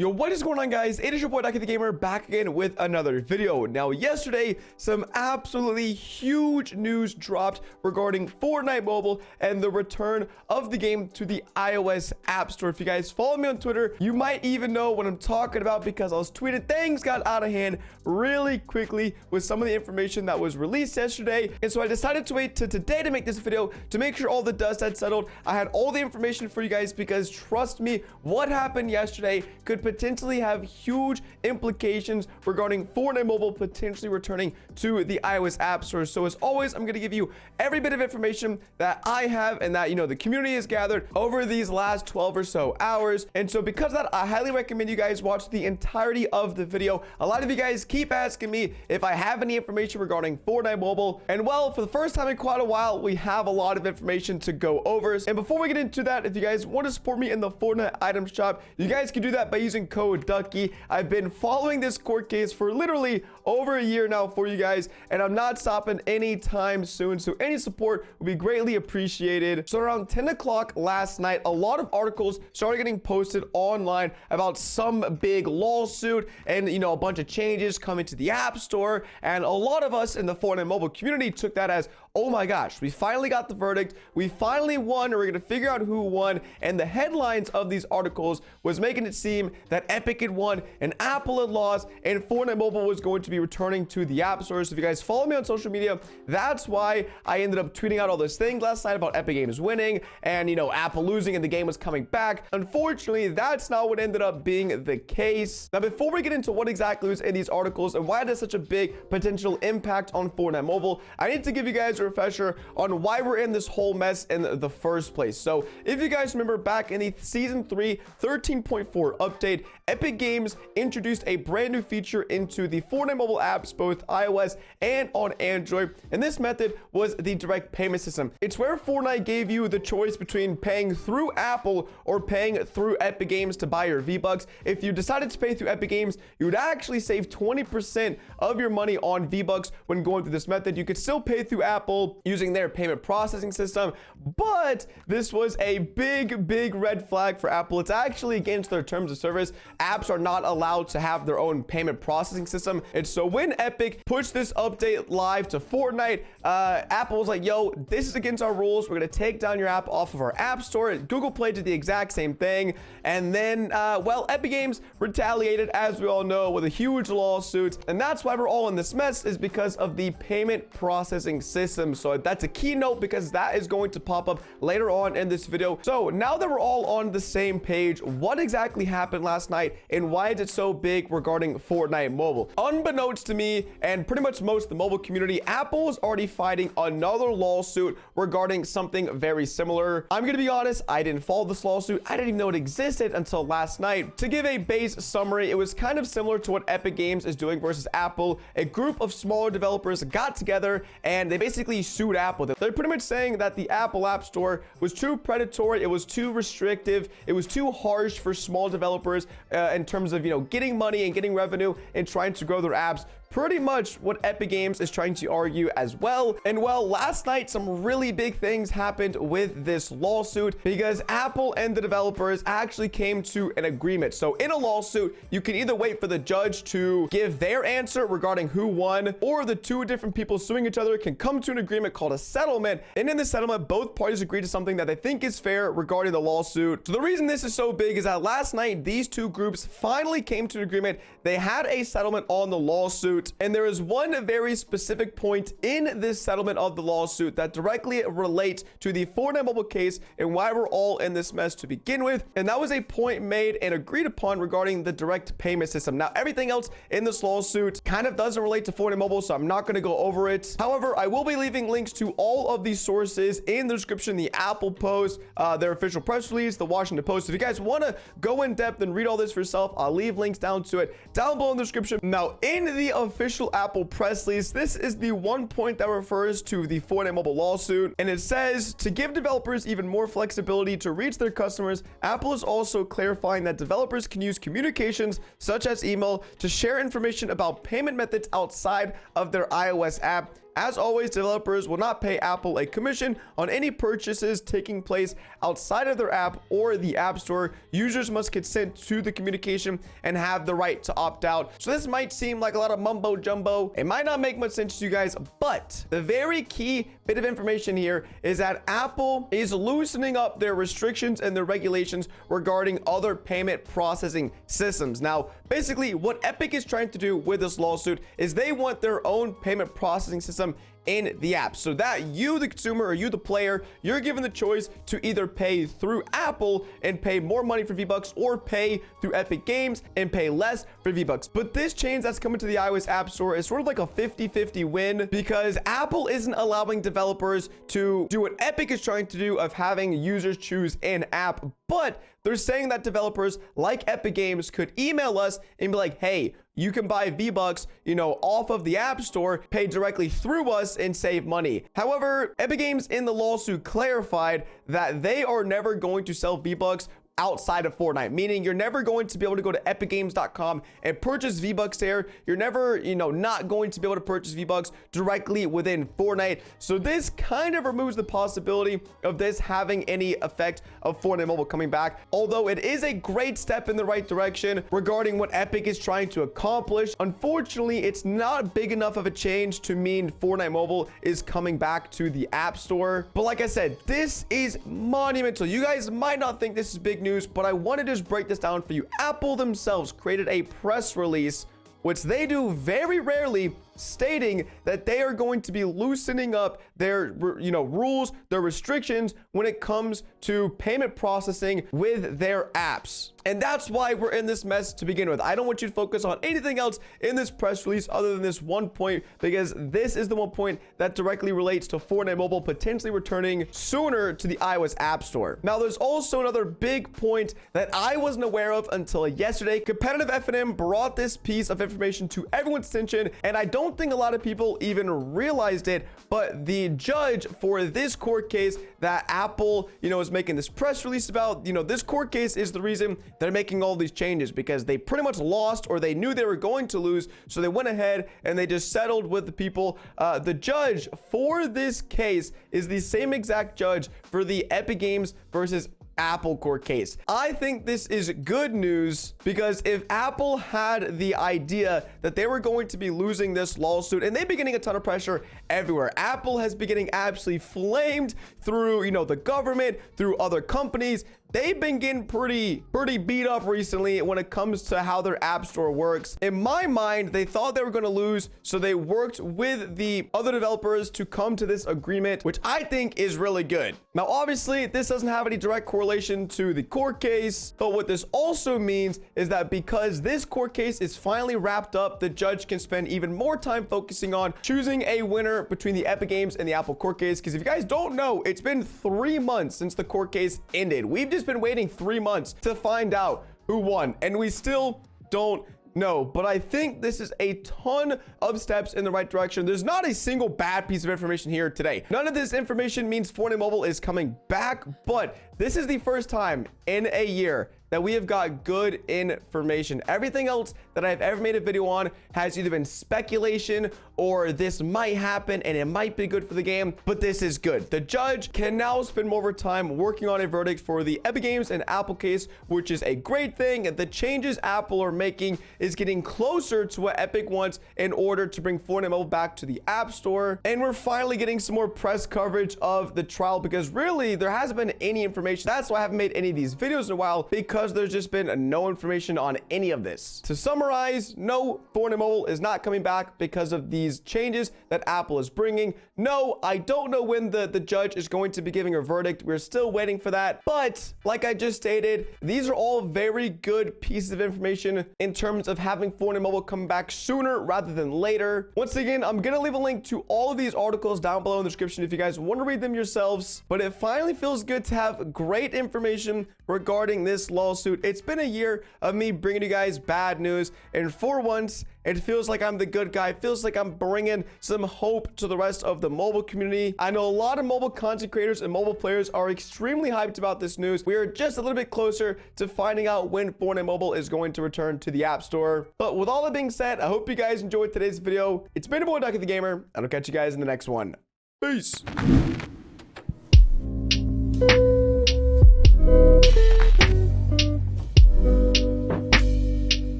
Yo, what is going on, guys? It is your boy DuckyTheGamer back again with another video. Now, yesterday, some absolutely huge news dropped regarding Fortnite Mobile and the return of the game to the iOS App Store. If you guys follow me on Twitter, you might even know what I'm talking about because I was tweeting. Things got out of hand really quickly with some of the information that was released yesterday. And so I decided to wait to today to make this video to make sure all the dust had settled. I had all the information for you guys because trust me, what happened yesterday could potentially have huge implications regarding Fortnite Mobile potentially returning to the iOS App Store. So as always, I'm going to give you every bit of information that I have and that, the community has gathered over these last 12 or so hours. And so because of that, I highly recommend you guys watch the entirety of the video. A lot of you guys keep asking me if I have any information regarding Fortnite Mobile. And well, for the first time in quite a while, we have a lot of information to go over. And before we get into that, if you guys want to support me in the Fortnite item shop, you guys can do that by using code Ducky. I've been following this court case for literally over a year now for you guys, and I'm not stopping anytime soon. So any support would be greatly appreciated. So around 10 o'clock last night, a lot of articles started getting posted online about some big lawsuit and a bunch of changes coming to the App Store. And a lot of us in the Fortnite Mobile community took that as, oh my gosh, we finally got the verdict. We finally won, or we're gonna figure out who won. And the headlines of these articles was making it seem that Epic had won and Apple had lost, and Fortnite Mobile was going to be returning to the App Store. So if you guys follow me on social media, that's why I ended up tweeting out all those things last night about Epic Games winning and Apple losing and the game was coming back. Unfortunately, that's not what ended up being the case. Now, before we get into what exactly was in these articles and why it has such a big potential impact on Fortnite Mobile, I need to give you guys a refresher on why we're in this whole mess in the first place. So if you guys remember, back in the season 3 13.4 update, Epic Games introduced a brand new feature into the Fortnite mobile apps, both iOS and on Android, and this method was the direct payment system. It's where Fortnite gave you the choice between paying through Apple or paying through Epic Games to buy your V-Bucks. If you decided to pay through Epic Games, you would actually save 20% of your money on V-Bucks when going through this method. You could still pay through Apple using their payment processing system, but this was a big red flag for Apple. It's actually against their terms of service. Apps are not allowed to have their own payment processing system. And so when Epic pushed this update live to Fortnite, Apple was like, yo, this is against our rules. We're going to take down your app off of our App Store. Google Play did the exact same thing. And then, well, Epic Games retaliated, as we all know, with a huge lawsuit. And that's why we're all in this mess, is because of the payment processing system. So that's a key note because that is going to pop up later on in this video. So now that we're all on the same page, what exactly happened last night and why is it so big regarding Fortnite Mobile? Unbeknownst to me and pretty much most of the mobile community, Apple is already fighting another lawsuit regarding something very similar. I'm gonna be honest, I didn't follow this lawsuit. I didn't even know it existed until last night. To give a base summary, it was kind of similar to what Epic Games is doing versus Apple. A group of smaller developers got together and they basically sued Apple. They're pretty much saying that the Apple App Store was too predatory, it was too restrictive, it was too harsh for small developers in terms of getting money and getting revenue and trying to grow their apps. Pretty much what Epic Games is trying to argue as well. And well, last night, some really big things happened with this lawsuit because Apple and the developers actually came to an agreement. So in a lawsuit, you can either wait for the judge to give their answer regarding who won, or the two different people suing each other can come to an agreement called a settlement. And in the settlement, both parties agree to something that they think is fair regarding the lawsuit. So the reason this is so big is that last night, these two groups finally came to an agreement. They had a settlement on the lawsuit. And there is one very specific point in this settlement of the lawsuit that directly relates to the Fortnite Mobile case and why we're all in this mess to begin with. And that was a point made and agreed upon regarding the direct payment system. Now, everything else in this lawsuit kind of doesn't relate to Fortnite Mobile, so I'm not going to go over it. However, I will be leaving links to all of these sources in the description: the Apple Post, their official press release, the Washington Post. If you guys want to go in depth and read all this for yourself, I'll leave links down to it down below in the description. Now, in the official Apple press release, this is the one point that refers to the Fortnite Mobile lawsuit, and it says, to give developers even more flexibility to reach their customers, Apple is also clarifying that developers can use communications such as email to share information about payment methods outside of their iOS app. As always, developers will not pay Apple a commission on any purchases taking place outside of their app or the App Store. Users must consent to the communication and have the right to opt out. So this might seem like a lot of mumbo jumbo. It might not make much sense to you guys, but the very key bit of information here is that Apple is loosening up their restrictions and their regulations regarding other payment processing systems. Now, basically what Epic is trying to do with this lawsuit is they want their own payment processing system in the app, so that you, the consumer, or you, the player, you're given the choice to either pay through Apple and pay more money for V-Bucks, or pay through Epic Games and pay less for V-Bucks. But this change that's coming to the iOS App Store is sort of like a 50-50 win, because Apple isn't allowing developers to do what Epic is trying to do of having users choose an app, but they're saying that developers like Epic Games could email us and be like, hey, you can buy V-Bucks, off of the App Store, pay directly through us and save money. However, Epic Games in the lawsuit clarified that they are never going to sell V-Bucks outside of Fortnite, meaning you're never going to be able to go to epicgames.com and purchase V-Bucks there. You're never, not going to be able to purchase V-Bucks directly within Fortnite. So this kind of removes the possibility of this having any effect of Fortnite Mobile coming back, although it is a great step in the right direction regarding what Epic is trying to accomplish. Unfortunately, it's not big enough of a change to mean Fortnite Mobile is coming back to the App Store. But like I said, this is monumental. You guys might not think this is big news, but I want to just break this down for you. Apple themselves created a press release, which they do very rarely, stating that they are going to be loosening up their rules, their restrictions when it comes to payment processing with their apps. And that's why we're in this mess to begin with. I don't want you to focus on anything else in this press release other than this one point, because this is the one point that directly relates to Fortnite Mobile potentially returning sooner to the iOS App Store. Now, there's also another big point that I wasn't aware of until yesterday. Competitive F&M brought this piece of information to everyone's attention, and I don't think a lot of people even realized it, but the judge for this court case that Apple, is making this press release about, this court case is the reason they're making all these changes, because they pretty much lost, or they knew they were going to lose, so they went ahead and they just settled with the people. The judge for this case is the same exact judge for the Epic Games versus Apple court case. I think this is good news, because if Apple had the idea that they were going to be losing this lawsuit, and they've been getting a ton of pressure everywhere. Apple has been getting absolutely flamed through, the government, through other companies. They've been getting pretty beat up recently when it comes to how their app store works. In my mind, they thought they were going to lose, so they worked with the other developers to come to this agreement, which I think is really good. Now, obviously, this doesn't have any direct correlation to the court case, but what this also means is that because this court case is finally wrapped up, the judge can spend even more time focusing on choosing a winner between the Epic Games and the Apple court case. Because if you guys don't know, it's been 3 months since the court case ended. We've just been waiting 3 months to find out who won, and we still don't know. But I think this is a ton of steps in the right direction. There's not a single bad piece of information here today. None of this information means Fortnite Mobile is coming back, but this is the first time in a year that we have got good information. Everything else that I've ever made a video on has either been speculation or this might happen and it might be good for the game, but this is good. The judge can now spend more time working on a verdict for the Epic Games and Apple case, which is a great thing. The changes Apple are making is getting closer to what Epic wants in order to bring Fortnite Mobile back to the App Store. And we're finally getting some more press coverage of the trial, because really there hasn't been any information. That's why I haven't made any of these videos in a while, because there's just been no information on any of this. To summarize, no, Fortnite Mobile is not coming back because of these changes that Apple is bringing. No, I don't know when the judge is going to be giving a verdict. We're still waiting for that. But like I just stated, these are all very good pieces of information in terms of having Fortnite Mobile come back sooner rather than later. Once again, I'm going to leave a link to all of these articles down below in the description if you guys want to read them yourselves. But it finally feels good to have great information regarding this law lawsuit. It's been a year of me bringing you guys bad news, and for once, it feels like I'm the good guy. It feels like I'm bringing some hope to the rest of the mobile community. I know a lot of mobile content creators and mobile players are extremely hyped about this news. We are just a little bit closer to finding out when Fortnite Mobile is going to return to the App Store. But with all that being said, I hope you guys enjoyed today's video. It's been your boy, DuckyTheGamer, and I'll catch you guys in the next one. Peace.